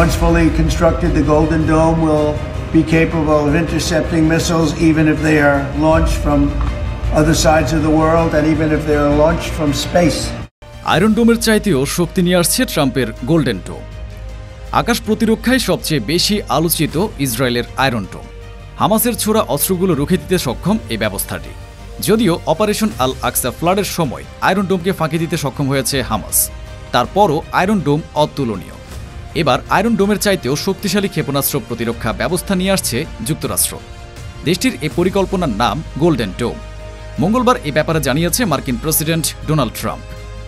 Once fully constructed, the Golden Dome will be capable of intercepting missiles even if they are launched from other sides of the world and even if they are launched from space. Iron ডোমের চাইতেও শক্তি নিয়ে আসছে ট্রাম্পের golden ডোম। আকাশ প্রতিরক্ষায় সবচেয়ে বেশি আলোচিত ইসরায়েলের আয়রন ডোম। হামাসের ছোড়া অস্ত্রগুলো রুখে দিতে সক্ষম এই ব্যবস্থাটি। যদিও অপারেশন আল আকসা ফ্লাডের সময় আয়রন ডোমকে ফাঁকি দিতে সক্ষম হয়েছে হামাস, তারপরও আয়রন ডোম অতুলনীয়। এবার আয়রন ডোমের চাইতেও শক্তিশালী ক্ষেপণাস্ত্র প্রতিরক্ষা ব্যবস্থা নিয়ে আসছে যুক্তরাষ্ট্র। দেশটির এই পরিকল্পনার নাম গোল্ডেন ডোম। মঙ্গলবার এ ব্যাপারে জানিয়েছে মার্কিন প্রেসিডেন্ট ডোনাল্ড ট্রাম্প।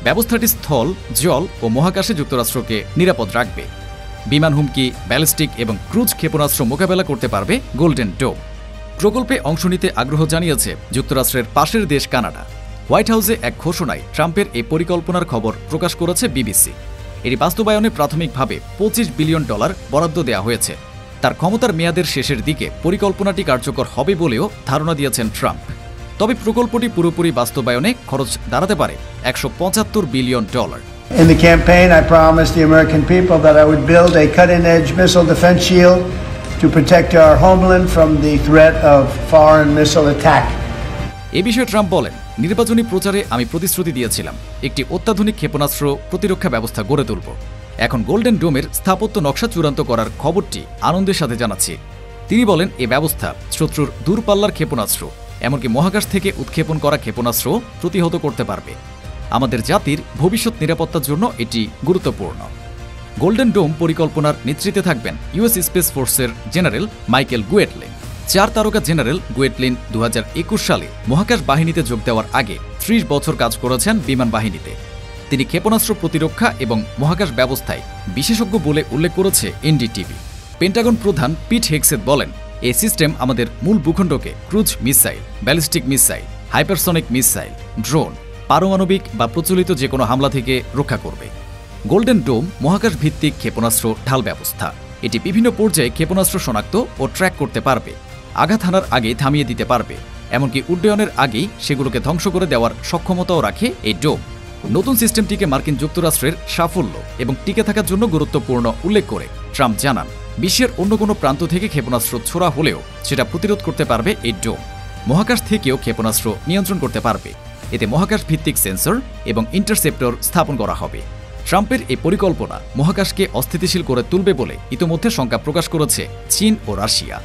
ব্যবস্থাটি স্থল, জল ও মহাকাশে যুক্তরাষ্ট্রকে নিরাপদ রাখবে। বিমান হুমকি, ব্যালিস্টিক এবং ক্রুজ ক্ষেপণাস্ত্র মোকাবেলা করতে পারবে গোল্ডেন ডোম। প্রকল্পে অংশ নিতে আগ্রহ জানিয়েছে যুক্তরাষ্ট্রের পাশের দেশ কানাডা। হোয়াইট হাউসে এক ঘোষণায় ট্রাম্পের এই পরিকল্পনার খবর প্রকাশ করেছে বিবিসি। এটি বাস্তবায়নে প্রাথমিকভাবে $25 বিলিয়ন বরাদ্দ দেওয়া হয়েছে। তার ক্ষমতার মেয়াদের শেষের দিকে পরিকল্পনাটি কার্যকর হবে বলেও ধারণা দিয়েছেন ট্রাম্প। তবে প্রকল্পটি পুরোপুরি বাস্তবায়নে খরচ দাঁড়াতে পারে $175 billion. In the campaign, I promised the American people that I would build a cutting-edge missile defense shield to protect our homeland from the threat of foreign missile attack. এ বিষয়ে ট্রাম্প বলেন, নির্বাচনী প্রচারে আমি প্রতিশ্রুতি দিয়েছিলাম একটি অত্যাধুনিক ক্ষেপণাস্ত্র প্রতিরক্ষা ব্যবস্থা গড়ে তুলব। এখন গোল্ডেন ডোমের স্থাপত্য নকশা চূড়ান্ত করার খবরটি আনন্দের সাথে জানাচ্ছি। তিনি বলেন, এ ব্যবস্থা শত্রুর দূরপাল্লার ক্ষেপণাস্ত্র, এমনকি মহাকাশ থেকে উৎক্ষেপণ করা ক্ষেপণাস্ত্র প্রতিহত করতে পারবে। আমাদের জাতির ভবিষ্যৎ নিরাপত্তার জন্য এটি গুরুত্বপূর্ণ। গোল্ডেন ডোম পরিকল্পনার নেতৃত্বে থাকবেন ইউএস স্পেস ফোর্সের জেনারেল মাইকেল গুয়েটলিন। 4 তারকা জেনারেল গুয়েটলিন 2021 সালে মহাকাশ বাহিনীতে যোগ দেওয়ার আগে 30 বছর কাজ করেছেন বিমান বাহিনীতে। তিনি ক্ষেপণাস্ত্র প্রতিরক্ষা এবং মহাকাশ ব্যবস্থায় বিশেষজ্ঞ বলে উল্লেখ করেছে এনডিটিভি। পেন্টাগন প্রধান পিট হেগসেথ বলেন, এই সিস্টেম আমাদের মূল ভূখণ্ডকে cruise missile, ballistic missile, hypersonic missile, drone, পারমাণবিক বা প্রচলিত যে কোনো হামলা থেকে রক্ষা করবে। গোল্ডেন ডোম মহাকাশ ভিত্তিক ক্ষেপণাস্ত্র ঢাল ব্যবস্থা। এটি বিভিন্ন পর্যায়ে ক্ষেপণাস্ত্র শনাক্ত ও ট্র্যাক করতে পারবে, আঘাত হানার আগে থামিয়ে দিতে পারবে, এমনকি উড্ডয়নের আগেই সেগুলোকে ধ্বংস করে দেওয়ার সক্ষমতাও রাখে এই ডোম। নতুন সিস্টেমটিকে মার্কিন যুক্তরাষ্ট্রের সাফল্য এবং টিকে থাকার জন্য গুরুত্বপূর্ণ উল্লেখ করে ট্রাম্প জানান, বিশ্বের অন্য কোনো প্রান্ত থেকে ক্ষেপণাস্ত্র ছোড়া হলেও সেটা প্রতিরোধ করতে পারবে এই ডোম। মহাকাশ থেকেও ক্ষেপণাস্ত্র নিয়ন্ত্রণ করতে পারবে। এতে মহাকাশ ভিত্তিক সেন্সর এবং ইন্টারসেপ্টর স্থাপন করা হবে। ট্রাম্পের এই পরিকল্পনা মহাকাশকে অস্থিতিশীল করে তুলবে বলে ইতোমধ্যে শঙ্কা প্রকাশ করেছে চীন ও রাশিয়া।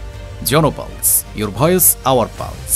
জনপালস, ইউর ভয়েস, আওয়ার পালস।